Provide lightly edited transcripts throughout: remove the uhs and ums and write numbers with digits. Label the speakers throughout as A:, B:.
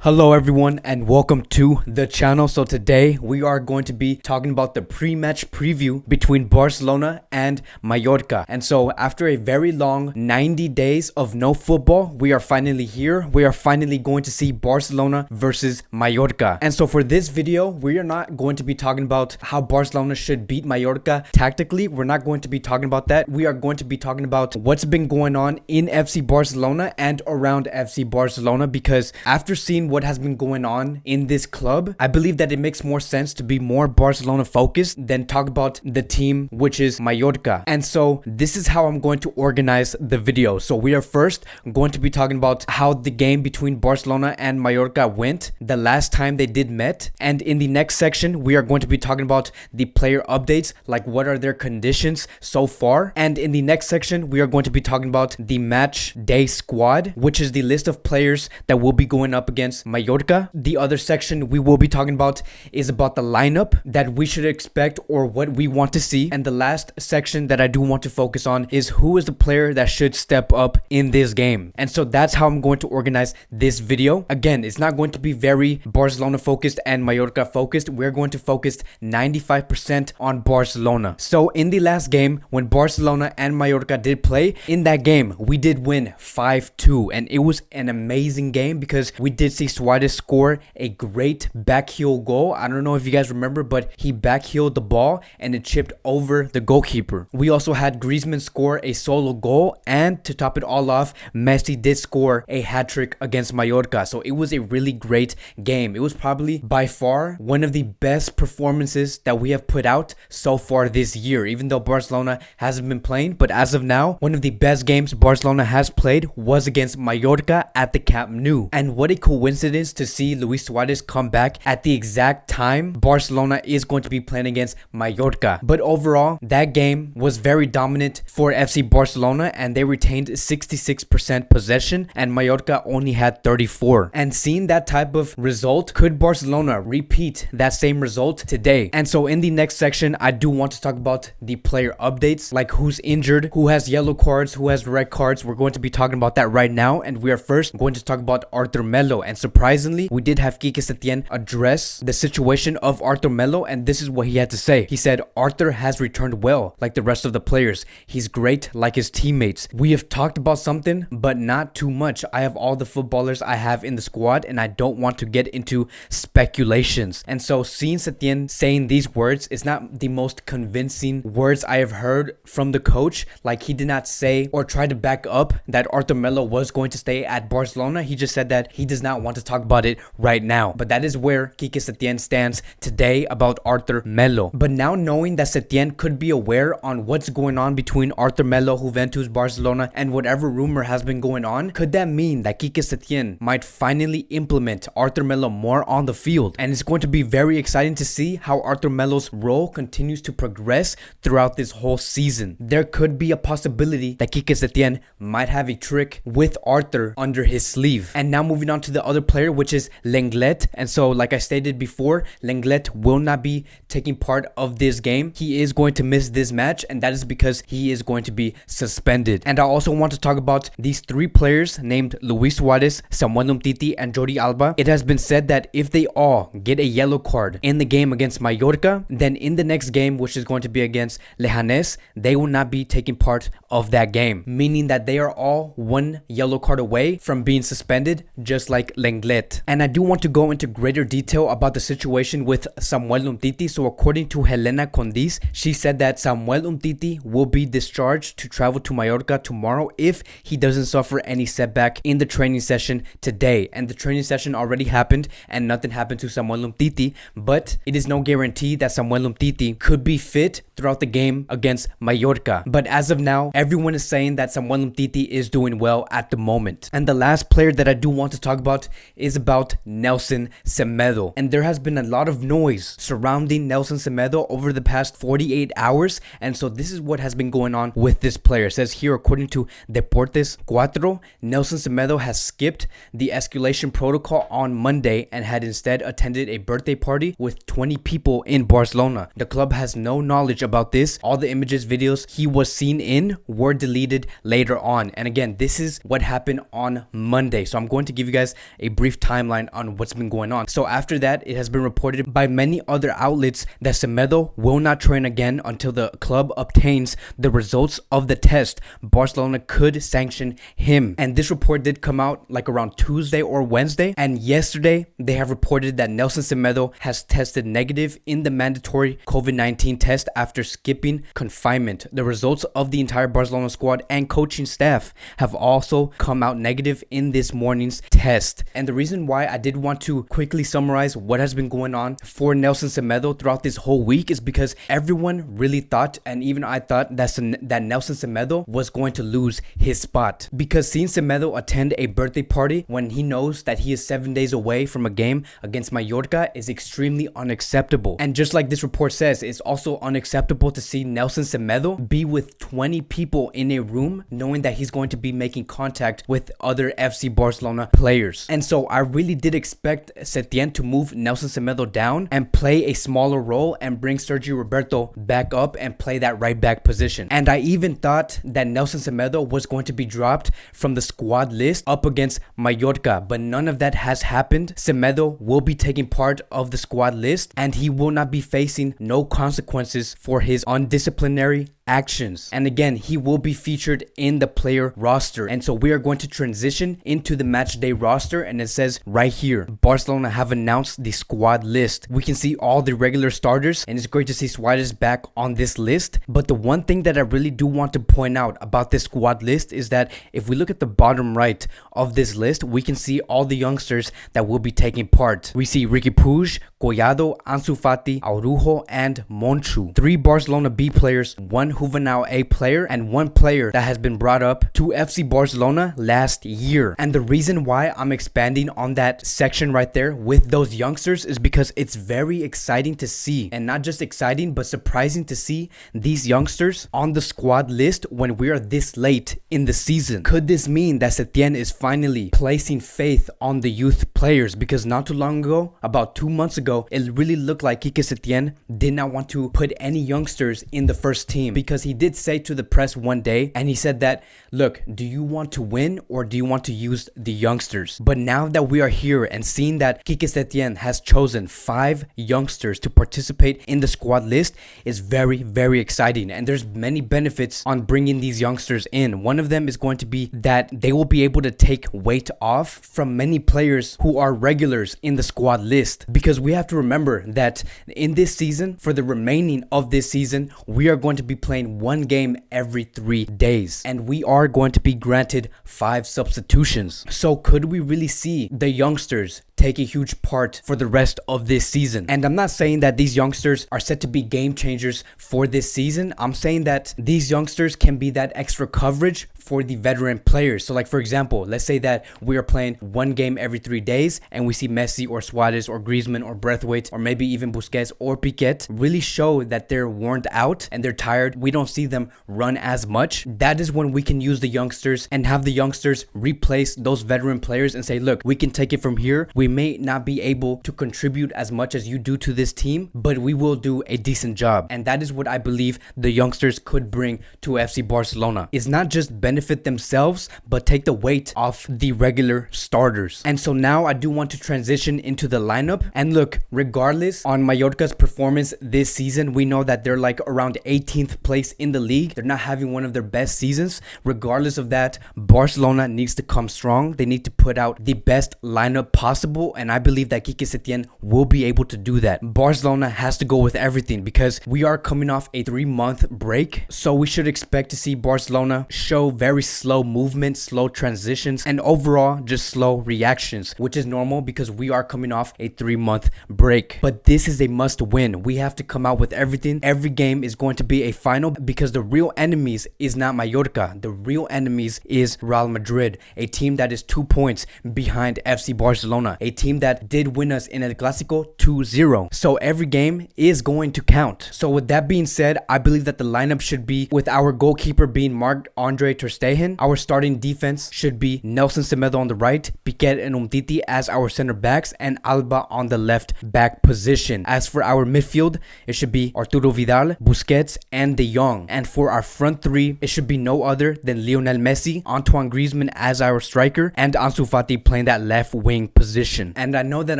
A: Hello everyone and welcome to the channel. So today we are going to be talking about the pre-match preview between Barcelona and Mallorca. And so after a very long 90 days of no football, we are finally here. We are finally going to see Barcelona versus Mallorca. And so for this video, we are not going to be talking about how Barcelona should beat Mallorca tactically. We're not going to be talking about that. We are going to be talking about what's been going on in FC Barcelona and around FC Barcelona, because after seeing what has been going on in this club, I believe that it makes more sense to be more Barcelona focused than talk about the team, which is Mallorca. And so this is how I'm going to organize the video. So we are first going to be talking about how the game between Barcelona and Mallorca went the last time they did met, and in the next section we are going to be talking about the player updates, like what are their conditions so far, and in the next section we are going to be talking about the match day squad, which is the list of players that will be going up against Mallorca. The other section we will be talking about is about the lineup that we should expect or what we want to see. And the last section that I do want to focus on is who is the player that should step up in this game. And so that's how I'm going to organize this video. Again, it's not going to be very Barcelona focused and Mallorca focused. We're going to focus 95% on Barcelona. So in the last game, when Barcelona and Mallorca did play, in that game we did win 5-2, and it was an amazing game because we did see Suarez score a great backheel goal. I don't know if you guys remember, but he backheeled the ball and it chipped over the goalkeeper. We also had Griezmann score a solo goal, and to top it all off, Messi did score a hat-trick against Mallorca. So it was a really great game. It was probably by far one of the best performances that we have put out so far this year, even though Barcelona hasn't been playing. But as of now, one of the best games Barcelona has played was against Mallorca at the Camp Nou. And what a coincidence to see Luis Suarez come back at the exact time Barcelona is going to be playing against Mallorca. But overall, that game was very dominant for FC Barcelona, and they retained 66% possession and Mallorca only had 34%. And seeing that type of result, could Barcelona repeat that same result today? And so in the next section, I do want to talk about the player updates, like who's injured, who has yellow cards, who has red cards. We're going to be talking about that right now, and we are first going to talk about Mello. And surprisingly, we did have Quique Setién address the situation of Mello, and this is what he had to say. He said, Arthur has returned well, like the rest of the players. He's great, like his teammates. We have talked about something, but not too much. I have all the footballers I have in the squad, and I don't want to get into speculations. And so seeing Setién saying these words is not the most convincing words I have heard from the coach. Like, he did not say or try to back up that Mello was going to stay at Barcelona. He just said that he does not want to talk about it right now. But that is where Quique Setién stands today about Mello. But now knowing that Setién could be aware on what's going on between Mello, Juventus, Barcelona, and whatever rumor has been going on, could that mean that Quique Setién might finally implement Mello more on the field? And it's going to be very exciting to see how Mello's role continues to progress throughout this whole season. There could be a possibility that Quique Setién might have a trick with Arthur under his sleeve. And now moving on to the other player, which is Lenglet. And so like I stated before, Lenglet will not be taking part of this game. He is going to miss this match, and that is because he is going to be suspended. And I also want to talk about these three players named Luis Suarez, Samuel Umtiti, and Jordi Alba. It has been said that if they all get a yellow card in the game against Mallorca, then in the next game, which is going to be against Leganés, they will not be taking part of that game, meaning that they are all one yellow card away from being suspended, just like Lenglet. And I do want to go into greater detail about the situation with Samuel Umtiti. So according to Helena Condis, she said that Samuel Umtiti will be discharged to travel to Mallorca tomorrow if he doesn't suffer any setback in the training session today. And the training session already happened and nothing happened to Samuel Umtiti, but it is no guarantee that Samuel Umtiti could be fit throughout the game against Mallorca. But as of now, everyone is saying that Samuel Umtiti is doing well at the moment. And the last player that I do want to talk about is about Nelson Semedo. And there has been a lot of noise surrounding Nelson Semedo over the past 48 hours. And so this is what has been going on with this player. It says here, according to Deportes 4, Nelson Semedo has skipped the escalation protocol on Monday and had instead attended a birthday party with 20 people in Barcelona. The club has no knowledge about this. All the images, videos he was seen in were deleted later on. And again, this is what happened on Monday. So I'm going to give you guys a brief timeline on what's been going on. So after that, it has been reported by many other outlets that Semedo will not train again until the club obtains the results of the test. Barcelona could sanction him. And this report did come out like around Tuesday or Wednesday. And yesterday, they have reported that Nelson Semedo has tested negative in the mandatory COVID-19 test after skipping confinement. The results of the entire Barcelona squad and coaching staff have also come out negative in this morning's test. And the reason why I did want to quickly summarize what has been going on for Nelson Semedo throughout this whole week is because everyone really thought, and even I thought, that Nelson Semedo was going to lose his spot. Because seeing Semedo attend a birthday party when he knows that he is 7 days away from a game against Mallorca is extremely unacceptable. And just like this report says, it's also unacceptable to see Nelson Semedo be with 20 people in a room knowing that he's going to be making contact with other FC Barcelona players. And so I really did expect Setien to move Nelson Semedo down and play a smaller role and bring Sergio Roberto back up and play that right back position. And I even thought that Nelson Semedo was going to be dropped from the squad list up against Mallorca, but none of that has happened. Semedo will be taking part of the squad list and he will not be facing no consequences for his undisciplinary actions. And again, he will be featured in the player roster. And so we are going to transition into the match day roster, and it says right here, Barcelona have announced the squad list. We can see all the regular starters, and it's great to see Suarez back on this list. But the one thing that I really do want to point out about this squad list is that if we look at the bottom right of this list, we can see all the youngsters that will be taking part. We see Ricky Puig, Collado, Ansu Fati, Araujo, and Monchu. 3 Barcelona B players, 1 Juvenal A player, and 1 player that has been brought up to FC Barcelona last year. And the reason why I'm expanding on that section right there with those youngsters is because it's very exciting to see, and not just exciting but surprising to see these youngsters on the squad list when we are this late in the season. Could this mean that Setien is finally placing faith on the youth players? Because not too long ago, about 2 months ago, it really looked like Quique Setien did not want to put any youngsters in the first team, because he did say to the press one day, and he said that, look, do you want to win or do you want to use the youngsters? But now that we are here and seeing that Quique Setien has chosen 5 youngsters to participate in the squad list is very, very exciting. And there's many benefits on bringing these youngsters in. One of them is going to be that they will be able to take weight off from many players who are regulars in the squad list. Because we have to remember that in this season, for the remaining of this season, we are going to be playing 1 game every 3 days. And we are going to be granted 5 substitutions. So could we really see the youngsters take a huge part for the rest of this season? And I'm not saying that these youngsters are set to be game changers for this season. I'm saying that these youngsters can be that extra coverage for the veteran players. So like, for example, let's say that we are playing 1 game every 3 days and we see Messi or Suarez or Griezmann or Braithwaite or maybe even Busquets or Piquet really show that they're worn out and they're tired. We don't see them run as much. That is when we can use the youngsters and have the youngsters replace those veteran players and say, look, we can take it from here. We may not be able to contribute as much as you do to this team, but we will do a decent job. And that is what I believe the youngsters could bring to FC Barcelona. It's not just benefit themselves, but take the weight off the regular starters. And so now I do want to transition into the lineup. And look, regardless on Mallorca's performance this season, we know that they're like around 18th place in the league. They're not having one of their best seasons. Regardless of that, Barcelona needs to come strong. They need to put out the best lineup possible, and I believe that Quique Setien will be able to do that. Barcelona has to go with everything because we are coming off a 3-month break, so we should expect to see Barcelona show very slow movement, slow transitions, and overall just slow reactions, which is normal because we are coming off a 3-month break. But this is a must win. We have to come out with everything. Every game is going to be a final because the real enemies is not Mallorca. The real enemies is Real Madrid, a team that is 2 points behind FC Barcelona, a team that did win us in El Clásico 2-0. So every game is going to count. So with that being said, I believe that the lineup should be with our goalkeeper being Marc-Andre ter Stegen. Our starting defense should be Nelson Semedo on the right, Piquet and Umtiti as our center backs, and Alba on the left back position. As for our midfield, it should be Arturo Vidal, Busquets, and De Jong. And for our front three, it should be no other than Lionel Messi, Antoine Griezmann as our striker, and Ansu Fati playing that left wing position. And I know that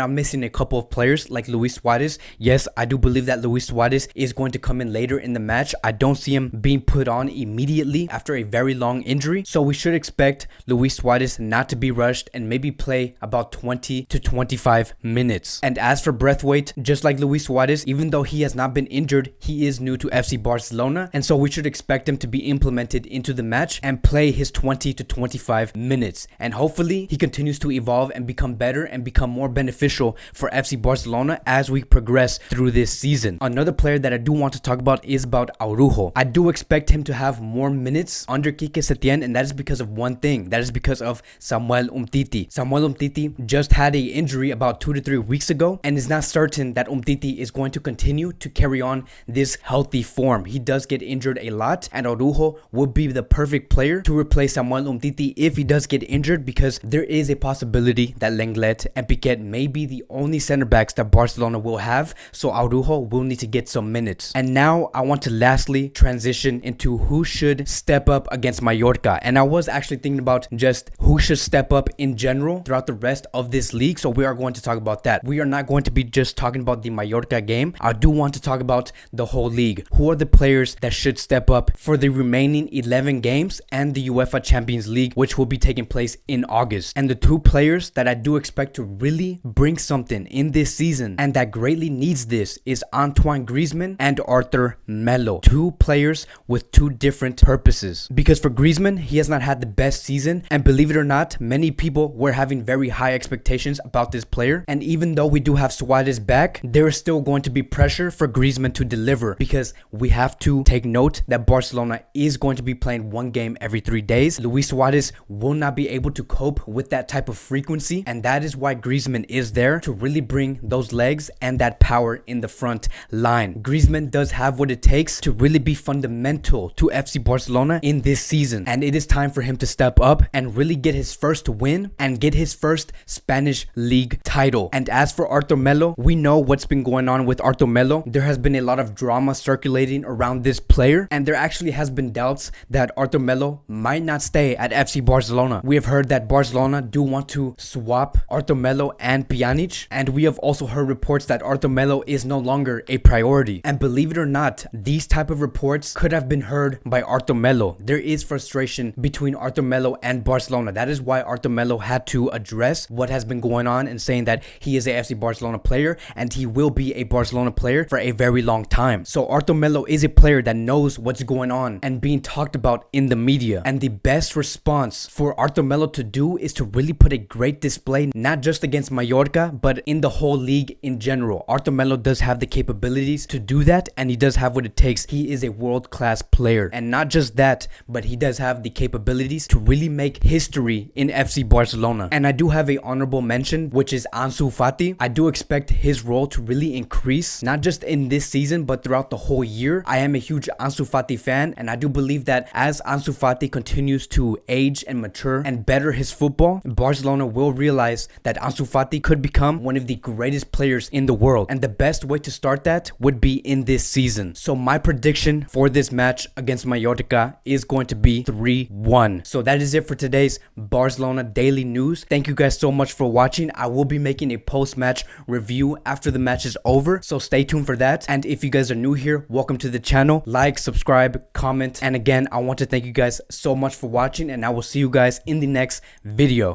A: I'm missing a couple of players like Luis Suarez. Yes, I do believe that Luis Suarez is going to come in later in the match. I don't see him being put on immediately after a very long injury. So we should expect Luis Suarez not to be rushed and maybe play about 20 to 25 minutes. And as for Braithwaite, just like Luis Suarez, even though he has not been injured, he is new to FC Barcelona. And so we should expect him to be implemented into the match and play his 20 to 25 minutes. And hopefully he continues to evolve and become better and become more beneficial for FC Barcelona as we progress through this season. Another player that I do want to talk about is about Araujo. I do expect him to have more minutes under Quique Setién, and that is because of one thing. That is because of Samuel Umtiti. Samuel Umtiti just had an injury about 2 to 3 weeks ago, and it's not certain that Umtiti is going to continue to carry on this healthy form. He does get injured a lot, and Araujo would be the perfect player to replace Samuel Umtiti if he does get injured, because there is a possibility that Lenglet and Piquet may be the only center backs that Barcelona will have, so Araujo will need to get some minutes. And now I want to lastly transition into who should step up against Mallorca. And I was actually thinking about just who should step up in general throughout the rest of this league, so we are going to talk about that. We are not going to be just talking about the Mallorca game. I do want to talk about the whole league. Who are the players that should step up for the remaining 11 games and the UEFA Champions League, which will be taking place in August? And the two players that I do expect to really bring something in this season and that greatly needs this is Antoine Griezmann and Arthur Mello. Two players with two different purposes. Because for Griezmann, he has not had the best season, and believe it or not, many people were having very high expectations about this player. And even though we do have Suarez back, there is still going to be pressure for Griezmann to deliver, because we have to take note that Barcelona is going to be playing one game every 3 days. Luis Suarez will not be able to cope with that type of frequency, and that is why Griezmann is there to really bring those legs and that power in the front line. Griezmann does have what it takes to really be fundamental to FC Barcelona in this season, and it is time for him to step up and really get his first win and get his first Spanish league title. And as for Arthur Mello, we know what's been going on with Arthur Mello. There has been a lot of drama circulating around this player, and there actually has been doubts that Arthur Mello might not stay at FC Barcelona. We have heard that Barcelona do want to swap Arthur Mello and Pjanic, and we have also heard reports that Arthur Mello is no longer a priority. And believe it or not, these type of reports could have been heard by Arthur Mello. There is frustration between Arthur Mello and Barcelona. That is why Arthur Mello had to address what has been going on and saying that he is a FC Barcelona player and he will be a Barcelona player for a very long time. So Arthur Mello is a player that knows what's going on and being talked about in the media. And the best response for Arthur Mello to do is to really put a great display, not just against Mallorca, but in the whole league in general. Arthur Mello does have the capabilities to do that, and he does have what it takes. He is a world-class player. And not just that, but he does have the capabilities to really make history in FC Barcelona. And I do have a honorable mention, which is Ansu Fati. I do expect his role to really increase, not just in this season, but throughout the whole year. I am a huge Ansu Fati fan, and I do believe that as Ansu Fati continues to age and mature and better his football, Barcelona will realize that Ansu Fati could become one of the greatest players in the world. And the best way to start that would be in this season. So my prediction for this match against Mallorca is going to be 3-1. So that is it for today's Barcelona Daily News. Thank you guys so much for watching. I will be making a post-match review after the match is over, so stay tuned for that. And if you guys are new here, welcome to the channel. Like, subscribe, comment, and again, I want to thank you guys so much for watching, and I will see you guys in the next video.